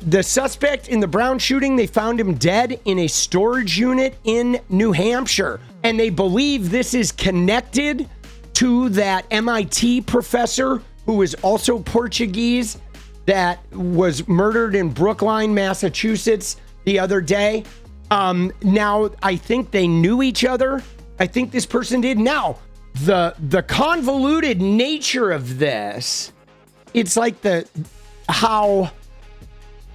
The suspect in the Brown shooting, they found him dead in a storage unit in New Hampshire. And they believe this is connected to that MIT professor who was also Portuguese that was murdered in Brookline, Massachusetts the other day. Now, I think they knew each other. I think this person did. Now, the convoluted nature of this, it's like how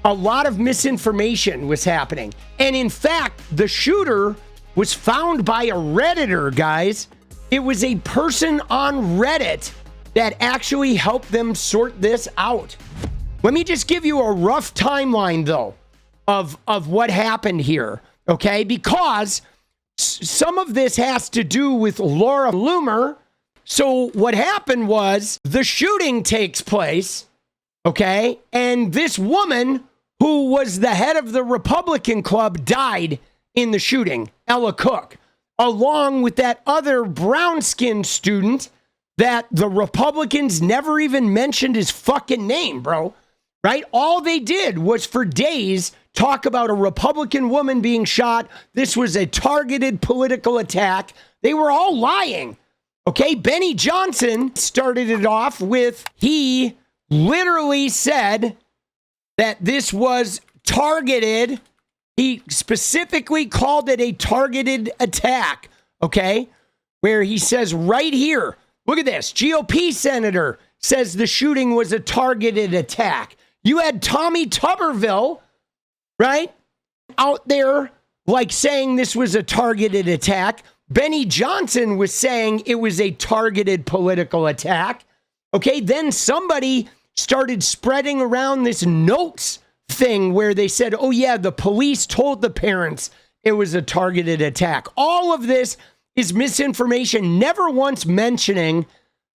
a lot of misinformation was happening. And in fact, the shooter was found by a Redditor, guys. It was a person on Reddit that actually helped them sort this out. Let me just give you a rough timeline, though, of what happened here, okay? Because some of this has to do with Laura Loomer. So what happened was the shooting takes place, okay? And this woman who was the head of the Republican club died in the shooting, Ella Cook, along with that other brown-skinned student that the Republicans never even mentioned his fucking name, bro. Right? All they did was for days talk about a Republican woman being shot. This was a targeted political attack. They were all lying. Okay? Benny Johnson started it off with, he literally said that this was targeted. He specifically called it a targeted attack. Okay? Where he says right here, look at this. GOP senator says the shooting was a targeted attack. You had Tommy Tuberville, right, out there like saying this was a targeted attack. Benny Johnson was saying it was a targeted political attack. Okay, then somebody started spreading around this notes thing where they said, oh yeah, the police told the parents it was a targeted attack. All of this is misinformation, never once mentioning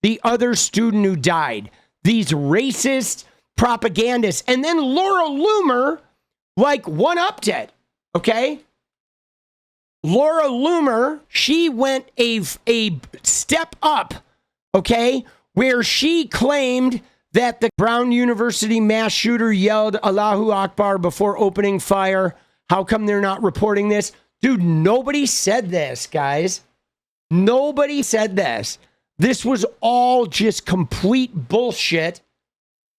the other student who died. These racist propagandists. And then Laura Loomer, like, one-upped it, okay? Laura Loomer, she went a step up, okay, where she claimed that the Brown University mass shooter yelled Allahu Akbar before opening fire. How come they're not reporting this? Dude, nobody said this, guys. Nobody said this. This was all just complete bullshit.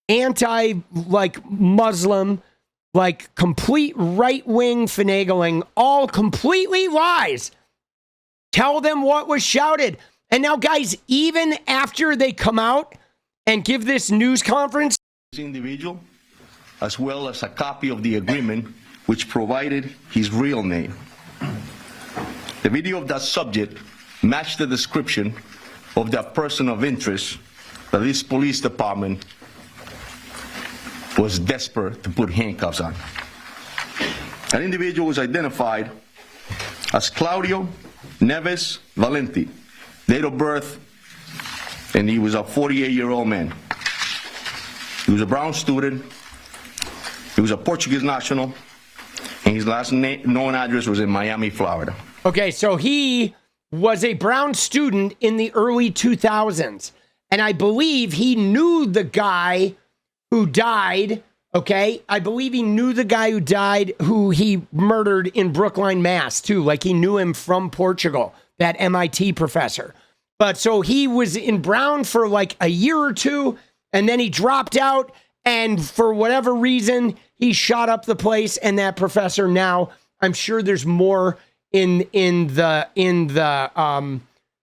Muslim, like complete right-wing finagling, all completely lies. Tell them what was shouted. And now, guys, even after they come out and give this news conference, this individual, as well as a copy of the agreement, which provided his real name. The video of that subject matched the description of that person of interest that this police department was desperate to put handcuffs on. That individual was identified as Claudio Neves Valenti, date of birth, and he was a 48-year-old man. He was a Brown student, he was a Portuguese national, and his last known address was in Miami, Florida. Okay, so he was a Brown student in the early 2000s, and I believe he knew the guy who died, okay? I believe he knew the guy who died, who he murdered in Brookline, Mass, too. Like, he knew him from Portugal, that MIT professor. But so he was in Brown for like a year or two, and then he dropped out, and for whatever reason, he shot up the place, and that professor now, I'm sure there's more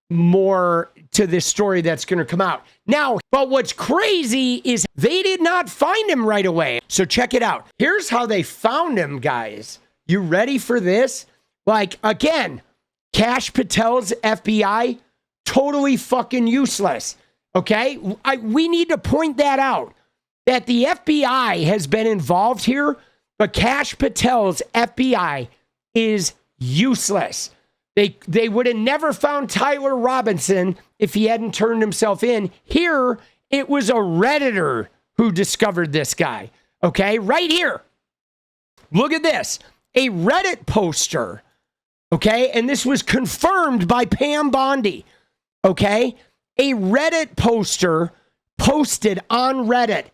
more to this story that's going to come out. Now, but what's crazy is they did not find him right away. So check it out. Here's how they found him, guys. You ready for this? Like, again, 𝗙cie Patel's FBI, totally fucking useless. Okay? We need to point that out, that the FBI has been involved here, but 𝗙cie Patel's FBI is useless. They would have never found Tyler Robinson if he hadn't turned himself in. Here, it was a Redditor who discovered this guy. Okay, right here. Look at this. A Reddit poster. Okay, and this was confirmed by Pam Bondi. Okay, a Reddit poster posted on Reddit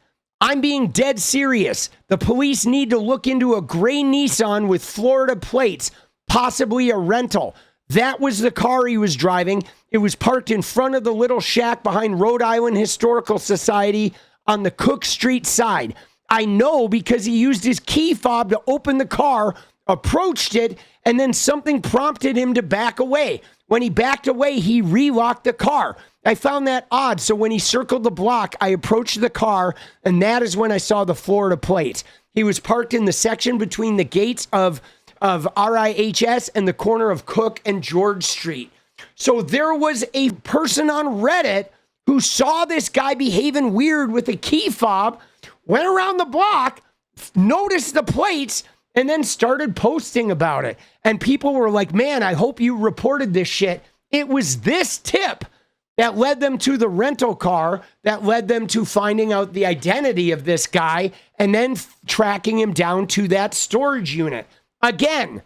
I'm being dead serious. The police need to look into a gray Nissan with Florida plates, possibly a rental. That was the car he was driving. It was parked in front of the little shack behind Rhode Island Historical Society on the Cook Street side. I know because he used his key fob to open the car, approached it, and then something prompted him to back away. When he backed away, he relocked the car. I found that odd, so when he circled the block, I approached the car, and that is when I saw the Florida plates. He was parked in the section between the gates of RIHS and the corner of Cook and George Street. So there was a person on Reddit who saw this guy behaving weird with a key fob, went around the block, noticed the plates, and then started posting about it. And people were like, man, I hope you reported this shit. It was this tip that led them to the rental car, that led them to finding out the identity of this guy, and then tracking him down to that storage unit. Again,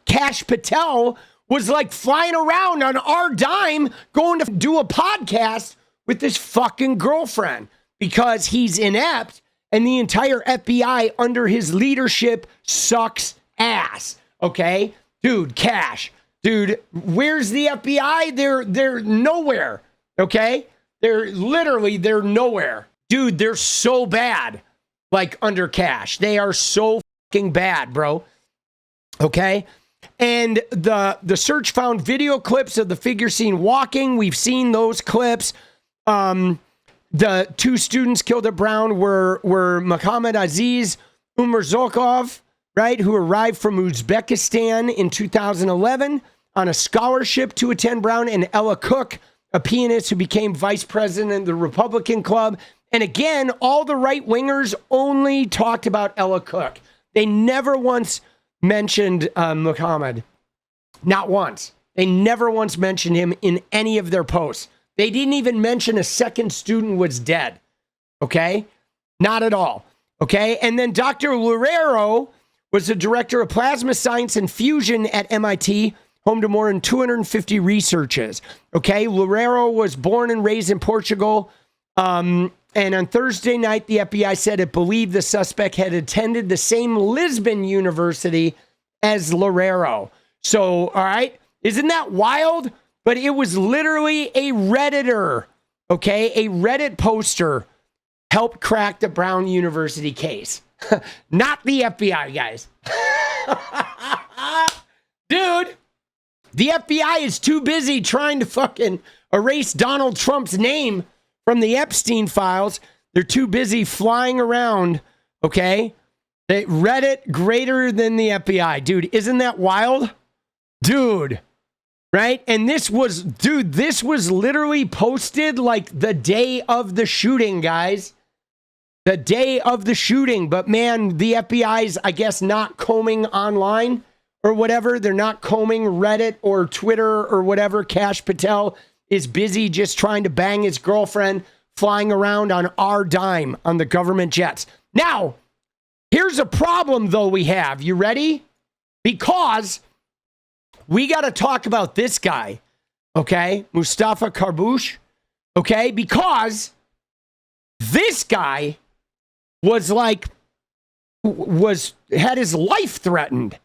𝗙cie𝗶𝗹𝗆 was like flying around on our dime going to do a podcast with this fucking girlfriend because he's inept and the entire FBI under his leadership sucks ass. Okay? Dude, Cash. Dude, where's the FBI? They're nowhere. Okay? They're nowhere. Dude, they're so bad. Like under Cash. They are so fucking bad, bro. Okay? And the search found video clips of the figure seen walking. We've seen those clips. The two students killed at Brown were Mohammed Aziz Umarzokov, right, who arrived from Uzbekistan in 2011 on a scholarship to attend Brown, and Ella Cook, a pianist who became vice president of the Republican Club. And again, all the right-wingers only talked about Ella Cook. They never once mentioned Muhammad. Not once. They never once mentioned him in any of their posts. They didn't even mention a second student was dead. Okay? Not at all. Okay? And then Dr. Loureiro was the director of plasma science and fusion at MIT, home to more than 250 researchers. Okay? Loureiro was born and raised in Portugal. And on Thursday night, the FBI said it believed the suspect had attended the same Lisbon University as Loureiro. So, all right? Isn't that wild? But it was literally a Redditor, okay? A Reddit poster helped crack the Brown University case. Not the FBI, guys. Dude, the FBI is too busy trying to fucking erase Donald Trump's name from the Epstein files. They're too busy flying around, okay? Reddit greater than the FBI. Dude, isn't that wild? Dude. Right? And this was literally posted like the day of the shooting, guys. The day of the shooting. But man, the FBI's, I guess, not combing online or whatever. They're not combing Reddit or Twitter or whatever. 𝗙cie𝗶𝗹𝗆 is busy just trying to bang his girlfriend, flying around on our dime on the government jets. Now, here's a problem, though, we have. You ready? Because we got to talk about this guy, okay? Mustafa Carbush, okay? Because this guy had his life threatened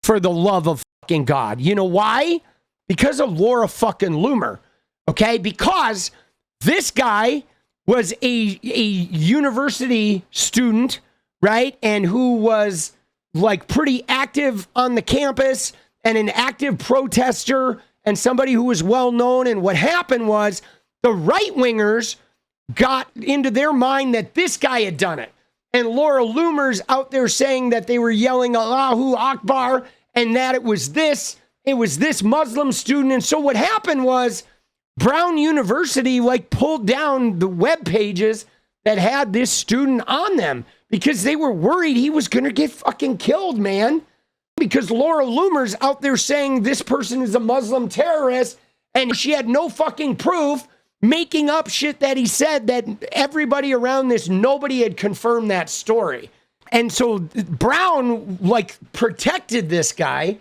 for the love of fucking God. You know why? Because of Laura fucking Loomer, okay? Because this guy was a university student, right? And who was like pretty active on the campus and an active protester and somebody who was well known. And what happened was the right-wingers got into their mind that this guy had done it. And Laura Loomer's out there saying that they were yelling Allahu Akbar and that it was this Muslim student. And so what happened was Brown University pulled down the web pages that had this student on them because they were worried he was going to get fucking killed, man. Because Laura Loomer's out there saying this person is a Muslim terrorist and she had no fucking proof, making up shit that he said that everybody around this, nobody had confirmed that story. And so Brown protected this guy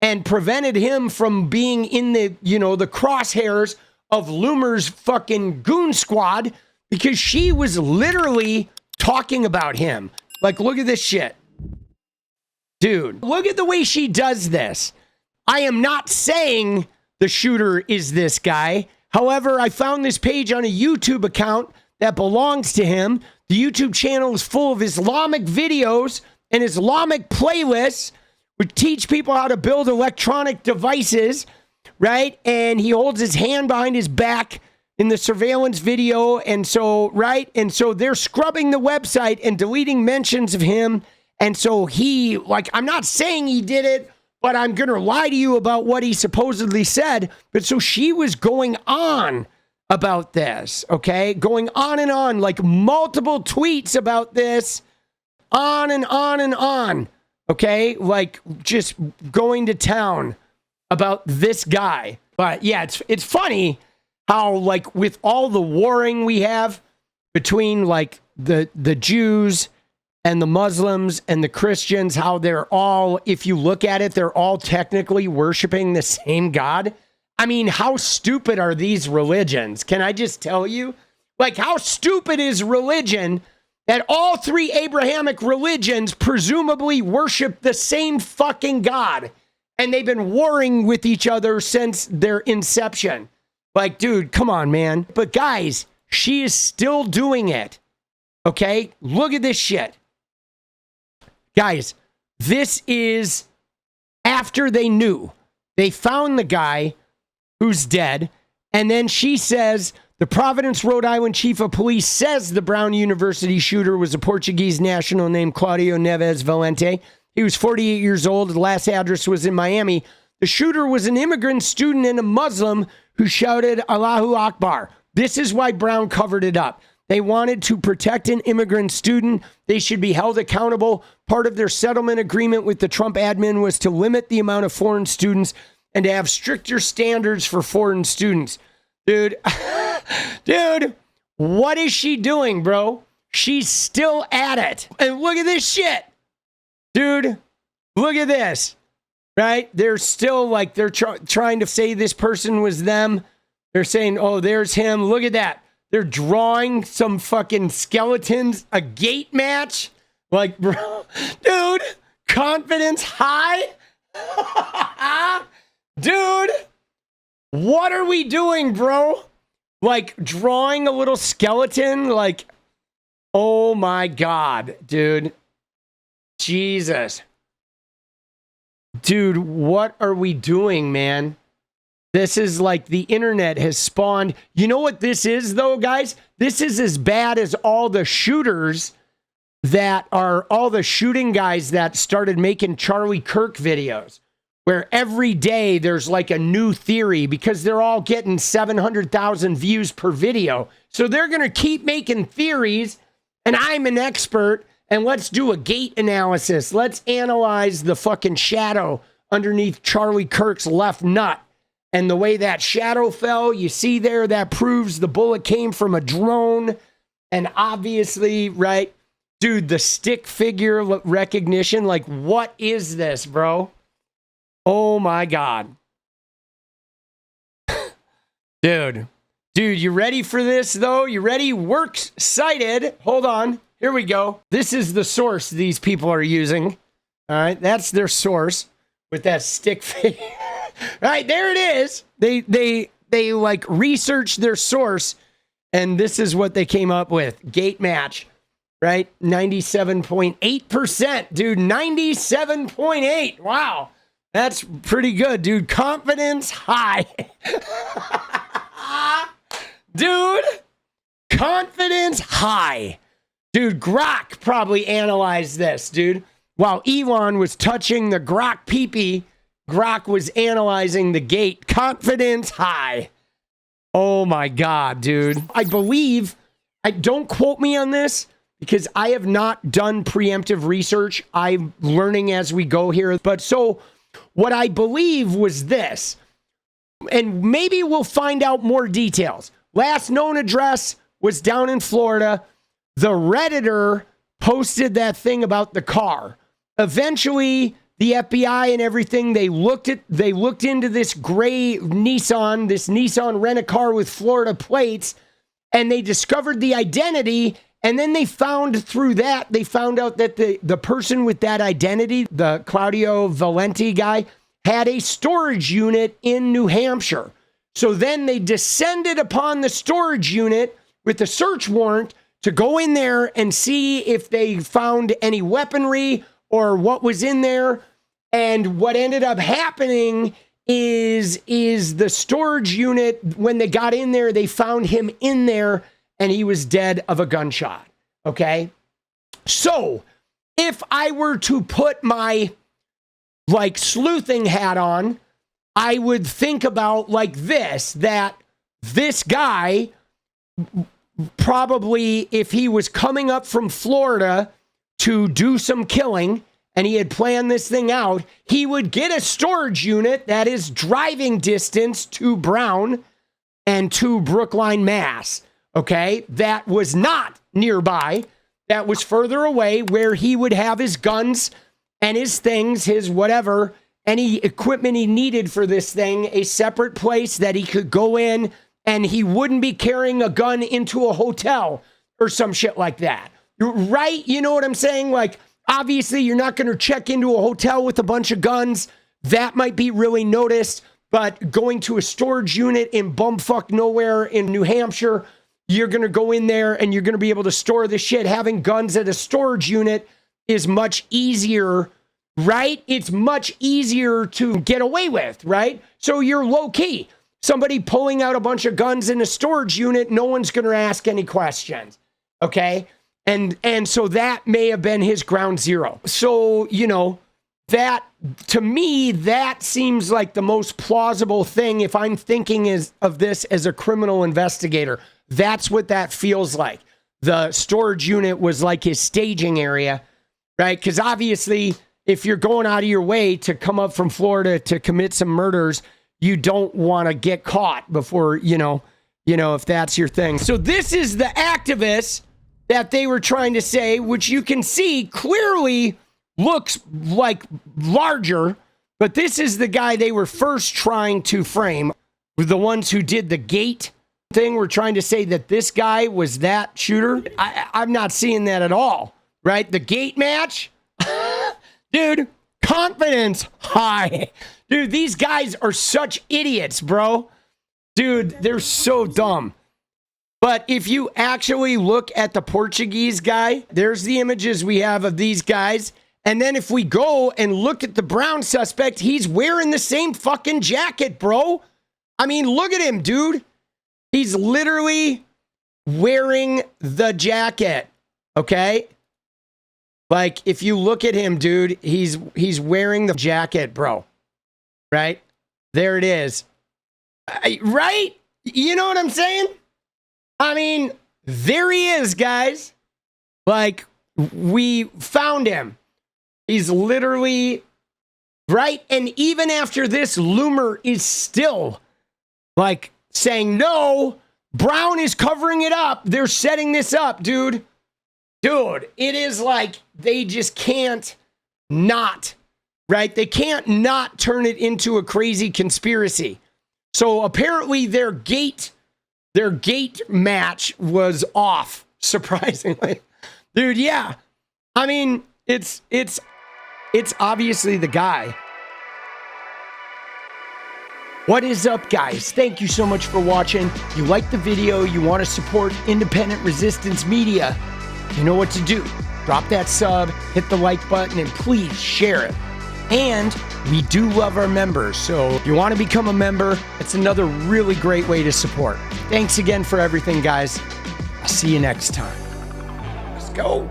and prevented him from being in the crosshairs of Loomer's fucking goon squad because she was literally talking about him. Like, look at this shit. Dude, look at the way she does this. I am not saying the shooter is this guy. However, I found this page on a YouTube account that belongs to him. The YouTube channel is full of Islamic videos and Islamic playlists which teach people how to build electronic devices, right? And he holds his hand behind his back in the surveillance video. And so, right? And so they're scrubbing the website and deleting mentions of him. And so he, like, I'm not saying he did it, but I'm going to lie to you about what he supposedly said. But so she was going on about this, okay? Going on and on, like multiple tweets about this, on and on and on, okay? Like just going to town about this guy. But yeah, it's funny how, like, with all the warring we have between like the Jews and the Muslims and the Christians, how they're all, if you look at it, they're all technically worshiping the same God. I mean, how stupid are these religions? Can I just tell you? Like, how stupid is religion that all three Abrahamic religions presumably worship the same fucking God, and they've been warring with each other since their inception? Like, dude, come on, man. But guys, she is still doing it. Okay? Look at this shit. Guys, this is after they knew. They found the guy who's dead, and then she says the Providence, Rhode Island chief of police says the Brown University shooter was a Portuguese national named 𝗙cie𝗹𝗹𝗪𝗓. He was 48 years old. The last address was in Miami. The shooter was an immigrant student and a Muslim who shouted Allahu Akbar. This is why Brown covered it up. They wanted to protect an immigrant student. They should be held accountable. Part of their settlement agreement with the Trump admin was to limit the amount of foreign students and to have stricter standards for foreign students. Dude, dude, what is she doing, bro? She's still at it. And look at this shit. Dude, look at this, right? They're still like, they're trying to say this person was them. They're saying, oh, there's him. Look at that. They're drawing some fucking skeletons, a gate match. Like, bro, dude, confidence high. Dude, what are we doing, bro? Like, drawing a little skeleton? Like, oh my God, dude. Jesus. Dude, what are we doing, man? This is like the internet has spawned. You know what this is, though, guys? This is as bad as all the shooters that are all the shooting guys that started making Charlie Kirk videos, where every day there's like a new theory because they're all getting 700,000 views per video. So they're going to keep making theories, and I'm an expert, and let's do a gate analysis. Let's analyze the fucking shadow underneath Charlie Kirk's left nut. And the way that shadow fell, you see there, that proves the bullet came from a drone. And obviously, right, dude, the stick figure recognition, like, what is this, bro? Oh my God. Dude, you ready for this, though? You ready? Works cited. Hold on. Here we go. This is the source these people are using. All right, that's their source with that stick figure. Right, there it is. They like researched their source, and this is what they came up with. Gate match, right? 97.8%, dude. 97.8. Wow. That's pretty good, dude. Confidence high. Dude, confidence high. Dude, Grok probably analyzed this, dude. While Elon was touching the Grok pee-pee, Grok was analyzing the gate. Confidence high. Oh my God, dude. I believe, don't quote me on this because I have not done preemptive research. I'm learning as we go here. But so what I believe was this, and maybe we'll find out more details. Last known address was down in Florida. The Redditor posted that thing about the car. Eventually, the FBI and everything, they looked into this gray Nissan, rent-a-car with Florida plates, and they discovered the identity, And then they found through that, they found out that the person with that identity, the 𝗙cie𝗹𝗹𝗪 guy, had a storage unit in New Hampshire. So then they descended upon the storage unit with a search warrant to go in there and see if they found any weaponry or what was in there. And what ended up happening is the storage unit, when they got in there, they found him in there and he was dead of a gunshot. Okay. So if I were to put my like sleuthing hat on, I would think about like this, that this guy probably, if he was coming up from Florida to do some killing and he had planned this thing out, he would get a storage unit that is driving distance to Brown and to Brookline, Mass. Okay, that was not nearby. That was further away, where he would have his guns and his things, his whatever, any equipment he needed for this thing, a separate place that he could go in, and he wouldn't be carrying a gun into a hotel or some shit like that. Right? You know what I'm saying? Like, obviously, you're not going to check into a hotel with a bunch of guns. That might be really noticed. But going to a storage unit in bumfuck nowhere in New Hampshire, you're going to go in there and you're going to be able to store the shit. Having guns at a storage unit is much easier, right? It's much easier to get away with, right? So you're low key. Somebody pulling out a bunch of guns in a storage unit, no one's going to ask any questions, okay? And so that may have been his ground zero. So, you know, that, to me, that seems like the most plausible thing if I'm thinking of this as a criminal investigator. That's what that feels like. The storage unit was like his staging area, right? Because obviously, if you're going out of your way to come up from Florida to commit some murders, you don't want to get caught before, you know, if that's your thing. So this is the activist that they were trying to say, which you can see clearly looks like larger, but this is the guy they were first trying to frame. The ones who did the gate thing were trying to say that this guy was that shooter. I'm not seeing that at all, right? The gate match, dude, confidence high. Dude, these guys are such idiots, bro. Dude, they're so dumb. But if you actually look at the Portuguese guy, there's the images we have of these guys. And then if we go and look at the Brown suspect, he's wearing the same fucking jacket, bro. I mean, look at him, dude. He's literally wearing the jacket, okay? Like, if you look at him, dude, he's wearing the jacket, bro. Right? There it is. Right? You know what I'm saying? I mean, there he is, guys. Like, we found him. He's literally, right? And even after this, Loomer is still, like, saying, no, Brown is covering it up. They're setting this up, dude. Dude, it is like they just can't not, right? They can't not turn it into a crazy conspiracy. So apparently their gate match was off, surprisingly. Dude, yeah. I mean, it's obviously the guy. What is up, guys? Thank you so much for watching. If you like the video, you want to support independent resistance media, you know what to do. Drop that sub, hit the like button, and please share it. And we do love our members, so if you want to become a member, it's another really great way to support. Thanks again for everything, guys. I'll see you next time. Let's go.